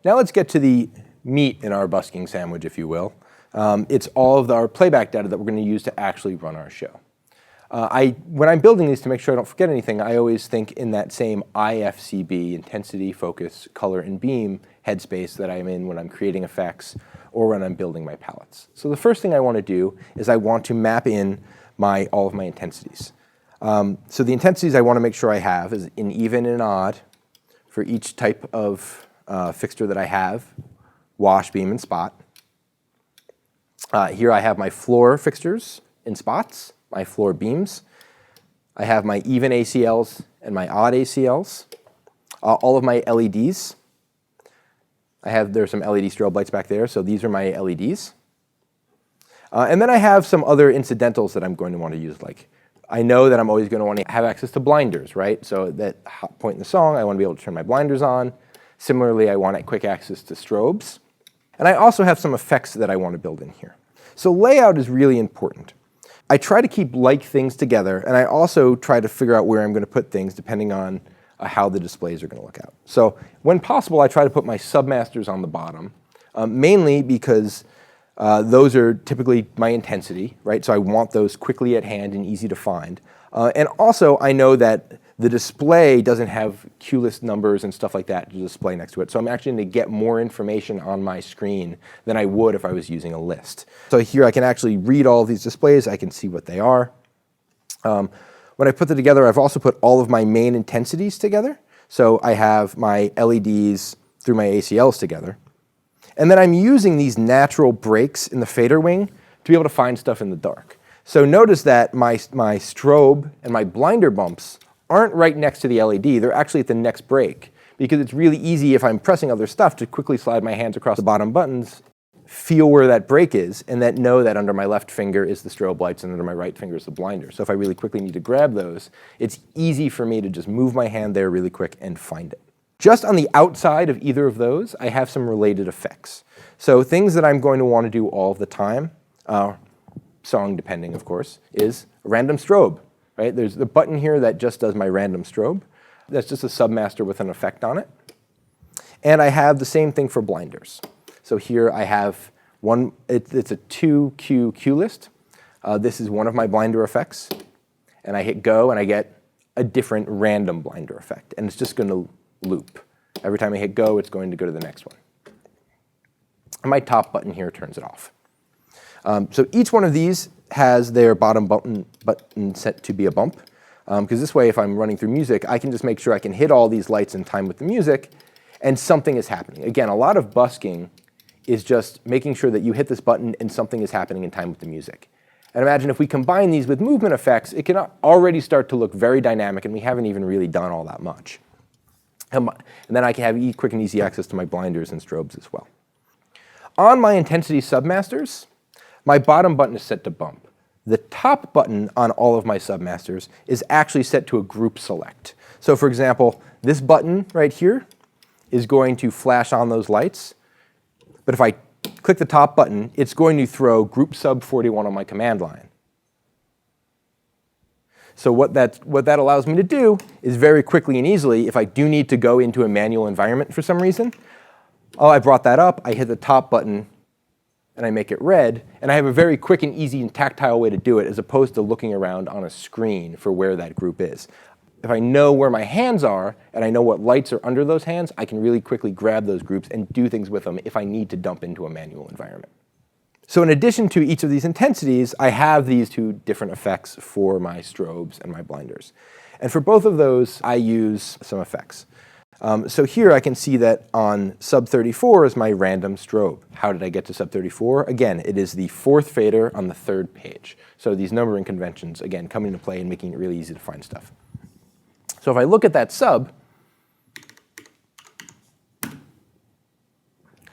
Now let's get to the meat in our busking sandwich, if you will. It's all of our playback data that we're going to use to actually run our show. When I'm building these, to make sure I don't forget anything, I always think in that same IFCB, intensity, focus, color, and beam headspace that I'm in when I'm creating effects or when I'm building my palettes. So the first thing I want to do is I want to map in all of my intensities. So the intensities I want to make sure I have is in even and odd for each type of fixture that I have, wash, beam, and spot. Here I have my floor fixtures in spots, my floor beams. I have my even ACLs and my odd ACLs. All of my LEDs. There's some LED strobe lights back there, so these are my LEDs. And then I have some other incidentals that I'm going to want to use, like I know that I'm always going to want to have access to blinders, right? So at that point in the song, I want to be able to turn my blinders on. Similarly, I want quick access to strobes. And I also have some effects that I want to build in here. So layout is really important. I try to keep like things together, and I also try to figure out where I'm going to put things depending on how the displays are going to look out. So when possible, I try to put my submasters on the bottom, mainly because those are typically my intensity, right? So I want those quickly at hand and easy to find. And also, I know that the display doesn't have cue list numbers and stuff like that to display next to it. So I'm actually going to get more information on my screen than I would if I was using a list. So here I can actually read all of these displays. I can see what they are. When I put them together, I've also put all of my main intensities together. So I have my LEDs through my ACLs together. And then I'm using these natural breaks in the fader wing to be able to find stuff in the dark. So notice that my strobe and my blinder bumps aren't right next to the LED. They're actually at the next break, because it's really easy if I'm pressing other stuff to quickly slide my hands across the bottom buttons, feel where that break is, and then know that under my left finger is the strobe lights and under my right finger is the blinder. So if I really quickly need to grab those, it's easy for me to just move my hand there really quick and find it. Just on the outside of either of those, I have some related effects. So things that I'm going to want to do all the time, song depending of course, is a random strobe. Right? There's the button here that just does my random strobe. That's just a submaster with an effect on it. And I have the same thing for blinders. So here I have one, it's a 2Q cue list. This is one of my blinder effects. And I hit go and I get a different random blinder effect. And it's just going to loop. Every time I hit go, it's going to go to the next one. And my top button here turns it off. So each one of these has their bottom button set to be a bump. Because this way, if I'm running through music, I can just make sure I can hit all these lights in time with the music, and something is happening. Again, a lot of busking is just making sure that you hit this button and something is happening in time with the music. And imagine if we combine these with movement effects, it can already start to look very dynamic, and we haven't even really done all that much. And then I can have quick and easy access to my blinders and strobes as well. On my intensity submasters, my bottom button is set to bump. The top button on all of my submasters is actually set to a group select. So for example, this button right here is going to flash on those lights. But if I click the top button, it's going to throw group sub 41 on my command line. So what that allows me to do is very quickly and easily, if I do need to go into a manual environment for some reason, I brought that up, I hit the top button, and I make it red, and I have a very quick and easy and tactile way to do it as opposed to looking around on a screen for where that group is. If I know where my hands are, and I know what lights are under those hands, I can really quickly grab those groups and do things with them if I need to dump into a manual environment. So in addition to each of these intensities, I have these two different effects for my strobes and my blinders. And for both of those, I use some effects. So here I can see that on sub 34 is my random strobe. How did I get to sub 34? Again, it is the fourth fader on the third page. So these numbering conventions, again, come into play and making it really easy to find stuff. So if I look at that sub,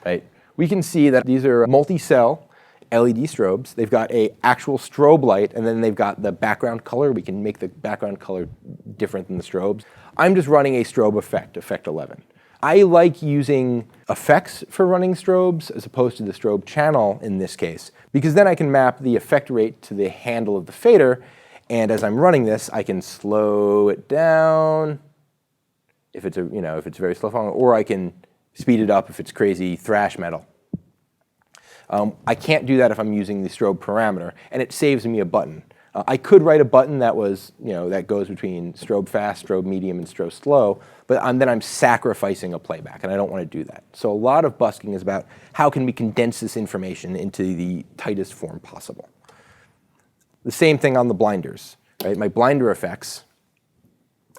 right, we can see that these are multi-cell LED strobes. They've got an actual strobe light, and then they've got the background color. We can make the background color different than the strobes. I'm just running a strobe effect, effect 11. I like using effects for running strobes as opposed to the strobe channel in this case, because then I can map the effect rate to the handle of the fader, and as I'm running this, I can slow it down if it's a, if it's very slow falling, or I can speed it up if it's crazy thrash metal. I can't do that if I'm using the strobe parameter, and it saves me a button. I could write a button that was, that goes between strobe fast, strobe medium, and strobe slow, but then I'm sacrificing a playback, and I don't want to do that. So a lot of busking is about how can we condense this information into the tightest form possible. The same thing on the blinders, right? My blinder effects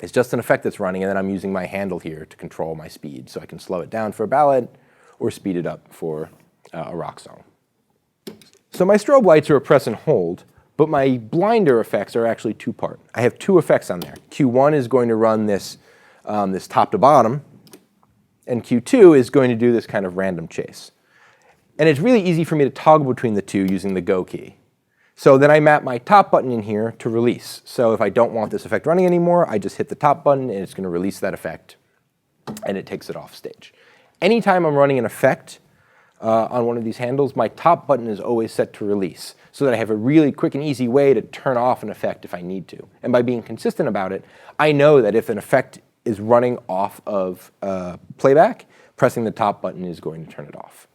is just an effect that's running, and then I'm using my handle here to control my speed, so I can slow it down for a ballad or speed it up for a rock song. So my strobe lights are a press and hold, but my blinder effects are actually two-part. I have two effects on there. Q1 is going to run this, this top to bottom, and Q2 is going to do this kind of random chase. And it's really easy for me to toggle between the two using the Go key. So then I map my top button in here to release. So if I don't want this effect running anymore, I just hit the top button and it's going to release that effect, and it takes it off stage. Anytime I'm running an effect on one of these handles, my top button is always set to release, so that I have a really quick and easy way to turn off an effect if I need to. And by being consistent about it, I know that if an effect is running off of playback, pressing the top button is going to turn it off.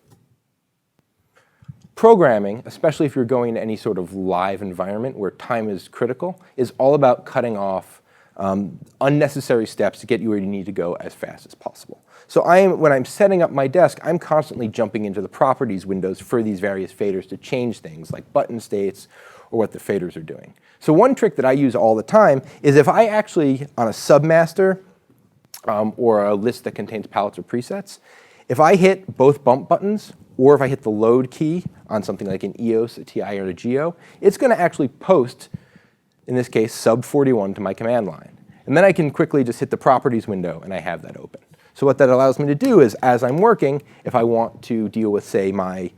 Programming, especially if you're going to any sort of live environment where time is critical, is all about cutting off unnecessary steps to get you where you need to go as fast as possible. So when I'm setting up my desk, I'm constantly jumping into the properties windows for these various faders to change things like button states or what the faders are doing. So one trick that I use all the time is if I actually, on a submaster or a list that contains palettes or presets, if I hit both bump buttons or if I hit the load key on something like an EOS, a TI, or a Geo, it's going to actually post, in this case, sub 41 to my command line. And then I can quickly just hit the properties window and I have that open. So what that allows me to do is, as I'm working, if I want to deal with, say, my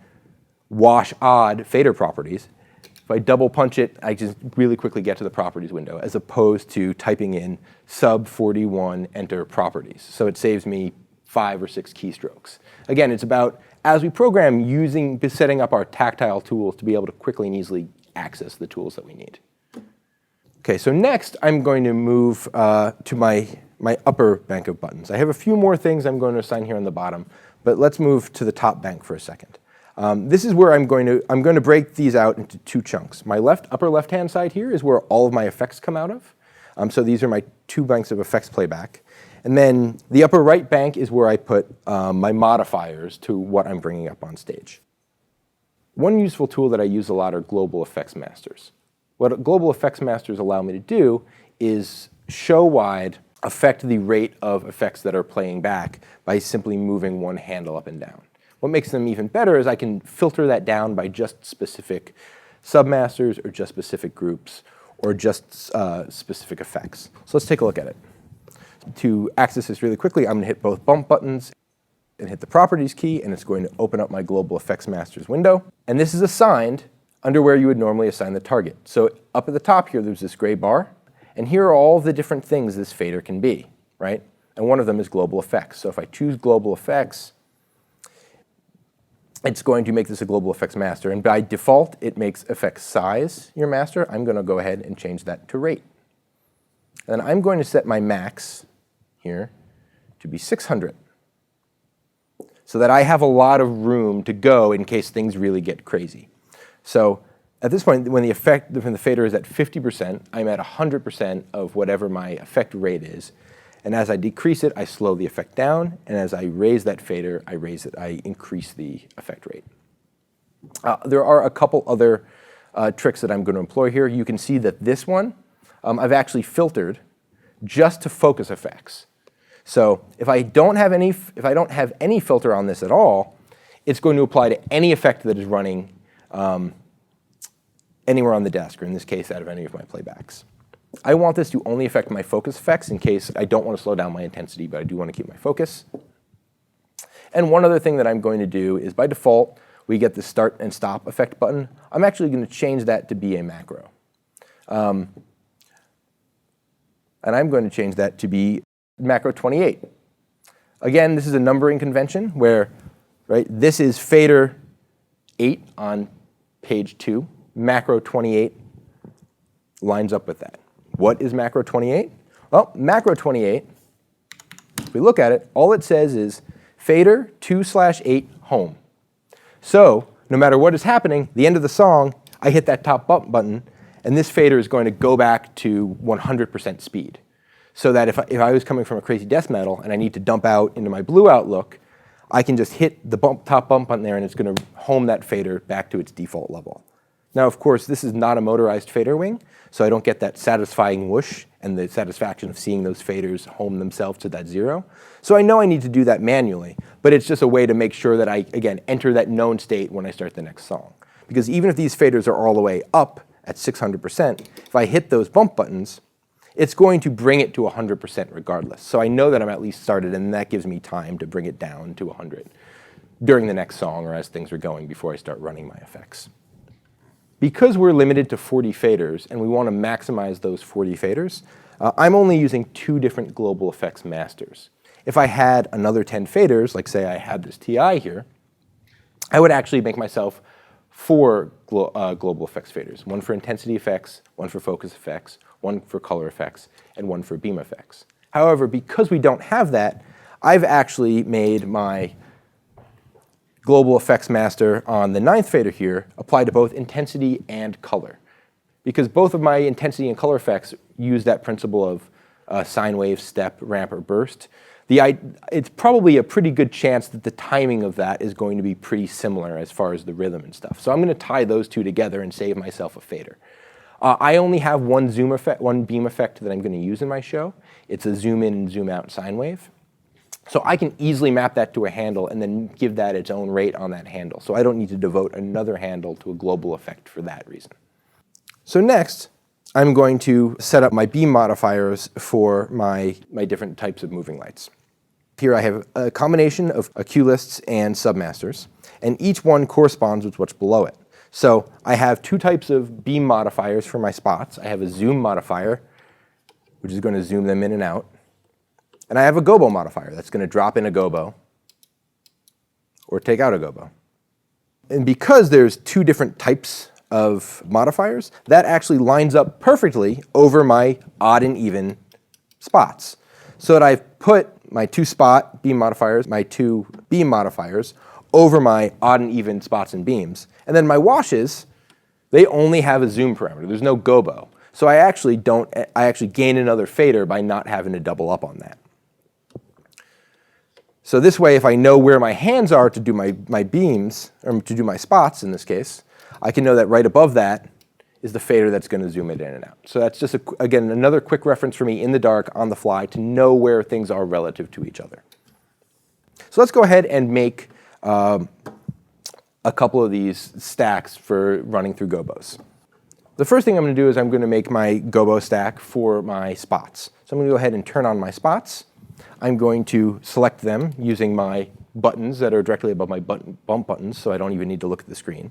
wash odd fader properties, if I double punch it, I just really quickly get to the properties window, as opposed to typing in sub 41 enter properties. So it saves me 5 or 6 keystrokes. Again, it's about, as we program, setting up our tactile tools to be able to quickly and easily access the tools that we need. Okay, so next I'm going to move to my upper bank of buttons. I have a few more things I'm going to assign here on the bottom, but let's move to the top bank for a second. This is where I'm going to break these out into two chunks. My upper left-hand side here is where all of my effects come out of. So these are my 2 banks of effects playback. And then the upper right bank is where I put my modifiers to what I'm bringing up on stage. One useful tool that I use a lot are global effects masters. What global effects masters allow me to do is show-wide affect the rate of effects that are playing back by simply moving one handle up and down. What makes them even better is I can filter that down by just specific submasters or just specific groups or just specific effects. So let's take a look at it. To access this really quickly, I'm going to hit both bump buttons and hit the properties key, and it's going to open up my global effects masters window. And this is assigned under where you would normally assign the target. So up at the top here, there's this gray bar, and here are all the different things this fader can be, right? And one of them is global effects. So if I choose global effects, it's going to make this a global effects master. And by default, it makes effect size your master. I'm going to go ahead and change that to rate. And then I'm going to set my max here to be 600, so that I have a lot of room to go in case things really get crazy. So at this point, when the fader is at 50%, I'm at 100% of whatever my effect rate is. And as I decrease it, I slow the effect down. And as I raise that fader, I increase the effect rate. There are a couple other tricks that I'm going to employ here. You can see that this one, I've actually filtered just to focus effects. So if I don't have any filter on this at all, it's going to apply to any effect that is running anywhere on the desk, or in this case, out of any of my playbacks. I want this to only affect my focus effects in case I don't want to slow down my intensity, but I do want to keep my focus. And one other thing that I'm going to do is, by default, we get the start and stop effect button. I'm actually going to change that to be a macro. And I'm going to change that to be macro 28. Again, this is a numbering convention where, right, this is fader 8 on page 2. Macro 28 lines up with that. What is macro 28? Well, macro 28, if we look at it, all it says is fader 2/8 home. So no matter what is happening, the end of the song, I hit that top bump button, and this fader is going to go back to 100% speed. So that if I was coming from a crazy death metal and I need to dump out into my blue outlook, I can just hit the top bump button there, and it's going to home that fader back to its default level. Now, of course, this is not a motorized fader wing, so I don't get that satisfying whoosh and the satisfaction of seeing those faders home themselves to that 0. So I know I need to do that manually, but it's just a way to make sure that I, again, enter that known state when I start the next song. Because even if these faders are all the way up at 600%, if I hit those bump buttons, it's going to bring it to 100% regardless. So I know that I'm at least started, and that gives me time to bring it down to 100 during the next song or as things are going before I start running my effects. Because we're limited to 40 faders and we want to maximize those 40 faders, I'm only using 2 different global effects masters. If I had another 10 faders, like say I had this TI here, I would actually make myself 4 global effects faders. 1 for intensity effects, 1 for focus effects, 1 for color effects, and 1 for beam effects. However, because we don't have that, I've actually made my global effects master on the 9th fader here apply to both intensity and color. Because both of my intensity and color effects use that principle of sine wave, step, ramp, or burst. It's probably a pretty good chance that the timing of that is going to be pretty similar as far as the rhythm and stuff. So I'm going to tie those 2 together and save myself a fader. I only have one beam effect that I'm going to use in my show. It's a zoom in and zoom out sine wave. So I can easily map that to a handle and then give that its own rate on that handle. So I don't need to devote another handle to a global effect for that reason. So next, I'm going to set up my beam modifiers for my different types of moving lights. Here I have a combination of cue lists and submasters, and each one corresponds with what's below it. So I have 2 types of beam modifiers for my spots. I have a zoom modifier, which is going to zoom them in and out. And I have a gobo modifier that's going to drop in a gobo or take out a gobo. And because there's 2 different types of modifiers, that actually lines up perfectly over my odd and even spots. So that I've put my 2 spot beam modifiers, my 2 beam modifiers, over my odd and even spots and beams. And then my washes, they only have a zoom parameter. There's no gobo. So I actually gain another fader by not having to double up on that. So this way, if I know where my hands are to do my beams, or to do my spots in this case, I can know that right above that is the fader that's going to zoom it in and out. So that's just, again, another quick reference for me in the dark, on the fly, to know where things are relative to each other. So let's go ahead and make a couple of these stacks for running through gobos. The first thing I'm going to do is I'm going to make my gobo stack for my spots. So I'm going to go ahead and turn on my spots. I'm going to select them using my buttons that are directly above my bump buttons, so I don't even need to look at the screen.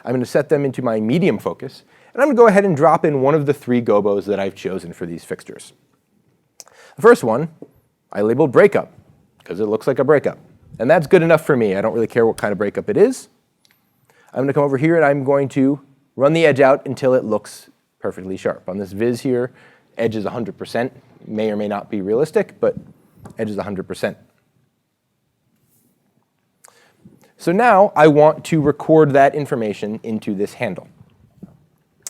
I'm going to set them into my medium focus, and I'm going to go ahead and drop in one of the 3 gobos that I've chosen for these fixtures. The first one I labeled breakup, because it looks like a breakup. And that's good enough for me. I don't really care what kind of breakup it is. I'm going to come over here and I'm going to run the edge out until it looks perfectly sharp. On this viz here, edge is 100%. May or may not be realistic, but edge is 100%. So now I want to record that information into this handle.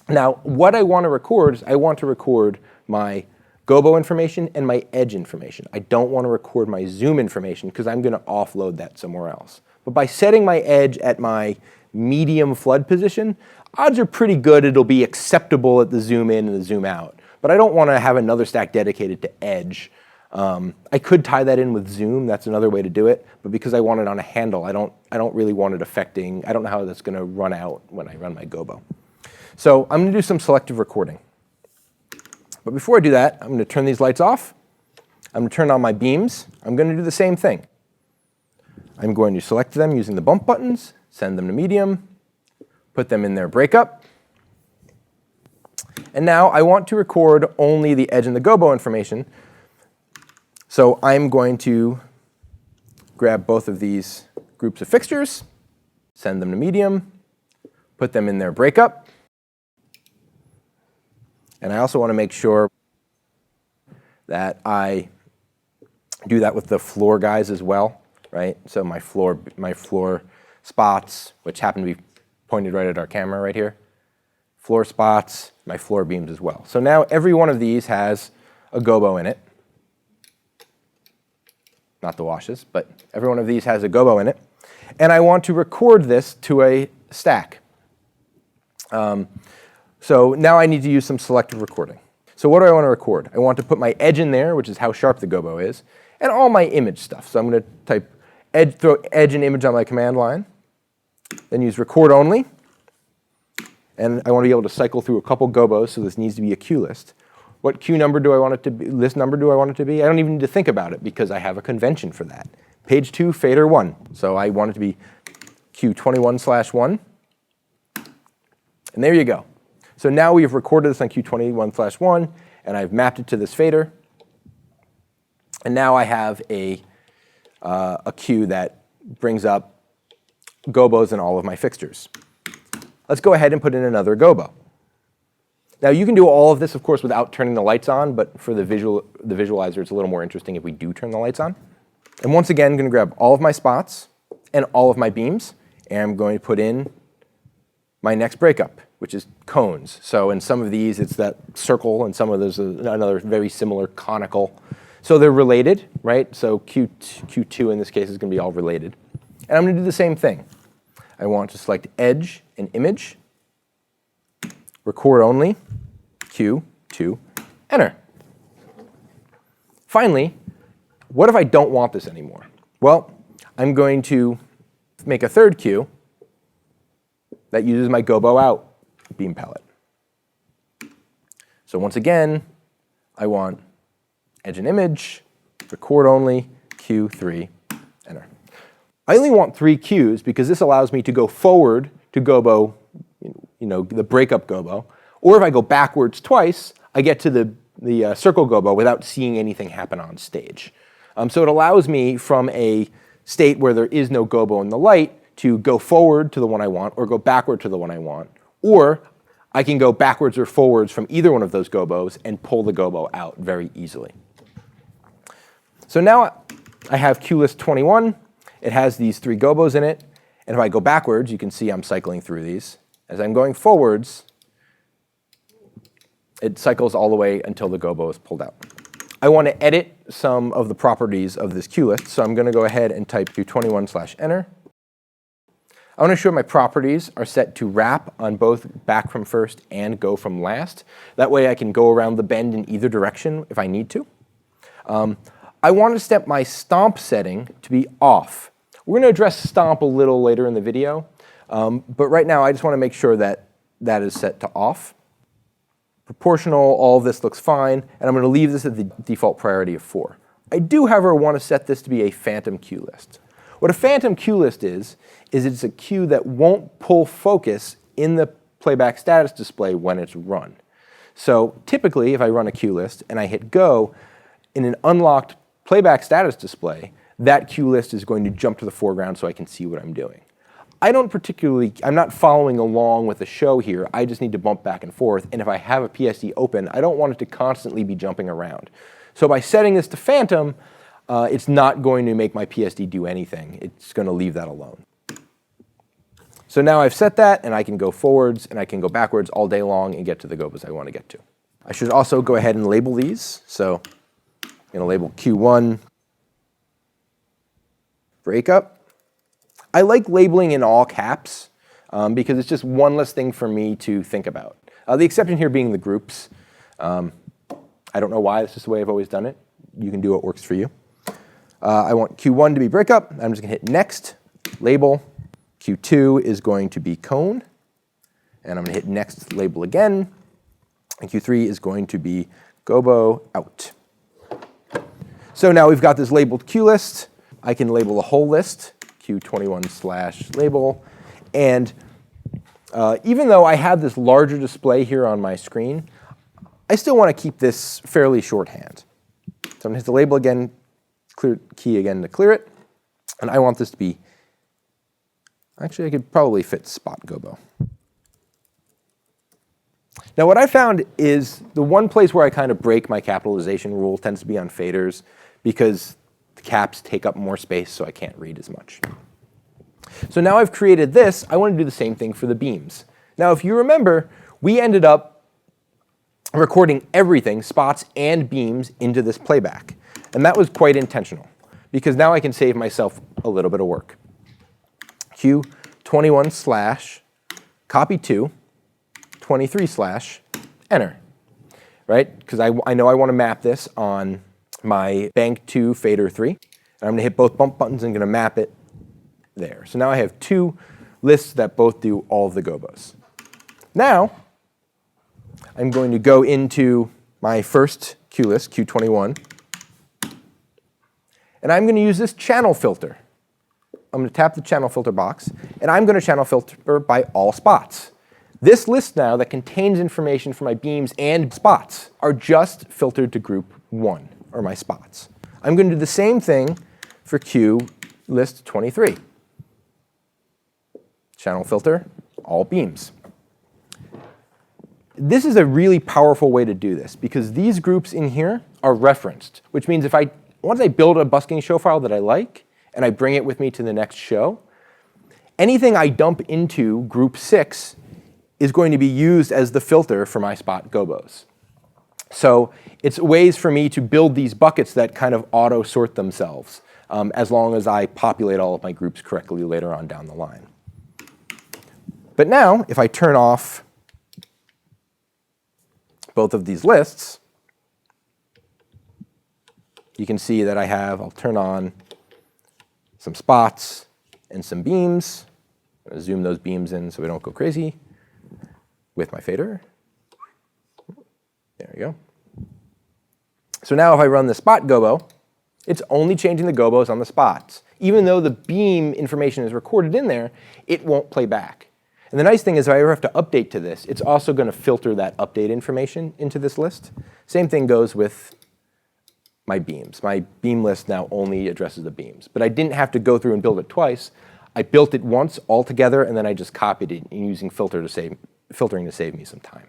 Now, what I want to record is I want to record my gobo information and my edge information. I don't want to record my zoom information because I'm going to offload that somewhere else. But by setting my edge at my medium flood position, odds are pretty good it'll be acceptable at the zoom in and the zoom out. But I don't want to have another stack dedicated to edge. I could tie that in with zoom. That's another way to do it. But because I want it on a handle, I don't really want it affecting. I don't know how that's going to run out when I run my gobo. So I'm going to do some selective recording. But before I do that, I'm going to turn these lights off. I'm going to turn on my beams. I'm going to do the same thing. I'm going to select them using the bump buttons, send them to medium, put them in their breakup. And now I want to record only the edge and the gobo information. So I'm going to grab both of these groups of fixtures, send them to medium, put them in their breakup. And I also want to make sure that I do that with the floor guys as well, right? So my floor spots, which happen to be pointed right at our camera right here, floor spots, my floor beams as well. So now every one of these has a gobo in it. Not the washes, but every one of these has a gobo in it. And I want to record this to a stack. So now I need to use some selective recording. So what do I want to record? I want to put my edge in there, which is how sharp the gobo is, and all my image stuff. So I'm going to type edge, throw edge and image on my command line, then use record only. And I want to be able to cycle through a couple gobos, so this needs to be a cue list. What cue number do I want it to be? List number do I want it to be? I don't even need to think about it because I have a convention for that. Page 2, fader 1. So I want it to be cue 21/1. And there you go. So now we've recorded this on cue 21/1, and I've mapped it to this fader. And now I have a cue that brings up gobos in all of my fixtures. Let's go ahead and put in another gobo. Now you can do all of this, of course, without turning the lights on, but for the visualizer, it's a little more interesting if we do turn the lights on. And once again, I'm going to grab all of my spots and all of my beams, and I'm going to put in my next breakup, which is cones. So in some of these, it's that circle, and some of those are another very similar conical. So they're related, right? So Q2 in this case is going to be all related. And I'm going to do the same thing. I want to select edge and image, record only, Q2, enter. Finally, what if I don't want this anymore? Well, I'm going to make a third cue that uses my gobo out beam palette. So once again, I want edge and image, record only, Q3, enter. I only want 3 cues because this allows me to go forward to gobo, the breakup gobo, or if I go backwards twice, I get to the circle gobo without seeing anything happen on stage. So it allows me from a state where there is no gobo in the light to go forward to the one I want or go backward to the one I want, or I can go backwards or forwards from either one of those gobos and pull the gobo out very easily. So now I have cue list 21. It has these 3 gobos in it, and if I go backwards, you can see I'm cycling through these. As I'm going forwards, it cycles all the way until the gobo is pulled out. I want to edit some of the properties of this cue list, so I'm going to go ahead and type Q21/enter. I want to show my properties are set to wrap on both back from first and go from last. That way I can go around the bend in either direction if I need to. I want to set my stomp setting to be off. We're going to address stomp a little later in the video, but right now I just want to make sure that that is set to off. Proportional, all of this looks fine, and I'm going to leave this at the default priority of 4. I do, however, want to set this to be a phantom cue list. What a phantom cue list is it's a cue that won't pull focus in the playback status display when it's run. So typically, if I run a cue list and I hit go, in an unlocked playback status display, that cue list is going to jump to the foreground so I can see what I'm doing. I'm not following along with the show here. I just need to bump back and forth. And if I have a PSD open, I don't want it to constantly be jumping around. So by setting this to phantom, it's not going to make my PSD do anything. It's going to leave that alone. So now I've set that, and I can go forwards and I can go backwards all day long and get to the gobos I want to get to. I should also go ahead and label these. So I'm going to label Q1 breakup. I like labeling in all caps because it's just one less thing for me to think about. The exception here being the groups. I don't know why, this is the way I've always done it. You can do what works for you. I want Q1 to be breakup. I'm just going to hit next, label. Q2 is going to be cone. And I'm going to hit next, label again. And Q3 is going to be gobo out. So now we've got this labeled cue list. I can label the whole list, Q21/label. And even though I have this larger display here on my screen, I still want to keep this fairly shorthand. So I'm going to hit the label again, clear key again to clear it. And I want this to be, actually I could probably fit spot gobo. Now what I found is the one place where I kind of break my capitalization rule tends to be on faders, because the caps take up more space, so I can't read as much. So now I've created this, I want to do the same thing for the beams. Now if you remember, we ended up recording everything, spots and beams, into this playback. And that was quite intentional, because now I can save myself a little bit of work. Cue 21 / copy 2, 23 / enter, right? Because I know I want to map this on my bank 2 fader 3. And I'm going to hit both bump buttons and going to map it there. So now I have two lists that both do all of the gobos. Now I'm going to go into my first cue list, cue 21, and I'm going to use this channel filter. I'm going to tap the channel filter box, and I'm going to channel filter by all spots. This list now that contains information for my beams and spots are just filtered to group 1, or my spots. I'm going to do the same thing for cue list 23. Channel filter, all beams. This is a really powerful way to do this, because these groups in here are referenced, which means once I build a busking show file that I like, and I bring it with me to the next show, anything I dump into group 6 is going to be used as the filter for my spot gobos. So it's ways for me to build these buckets that kind of auto-sort themselves, as long as I populate all of my groups correctly later on down the line. But now, if I turn off both of these lists, you can see that I'll turn on some spots and some beams. I'm going to zoom those beams in so we don't go crazy with my fader. There we go. So now if I run the spot gobo, it's only changing the gobos on the spots. Even though the beam information is recorded in there, it won't play back. And the nice thing is if I ever have to update to this, it's also going to filter that update information into this list. Same thing goes with my beams. My beam list now only addresses the beams. But I didn't have to go through and build it twice. I built it once all together, and then I just copied it using filtering to save me some time.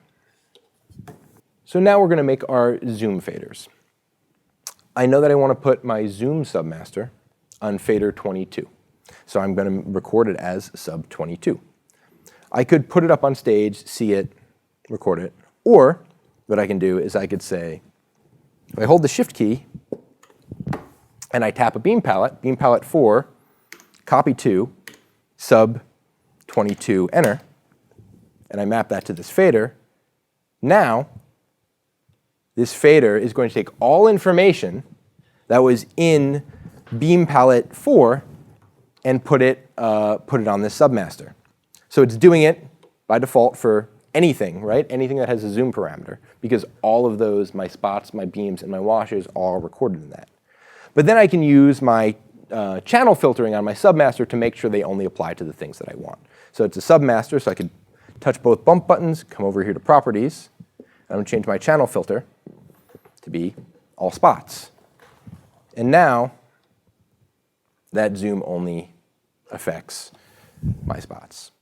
So now we're going to make our zoom faders. I know that I want to put my zoom submaster on fader 22. So I'm going to record it as sub 22. I could put it up on stage, see it, record it. Or what I can do is I could say, if I hold the shift key and I tap a beam palette 4, copy 2, sub 22, enter, and I map that to this fader, now this fader is going to take all information that was in beam palette 4 and put it on this submaster. So it's doing it by default for anything, right? Anything that has a zoom parameter, because all of those, my spots, my beams, and my washes, are all recorded in that. But then I can use my channel filtering on my submaster to make sure they only apply to the things that I want. So it's a submaster, so I could touch both bump buttons, come over here to properties, and I'm going to change my channel filter to be all spots. And now that zoom only affects my spots.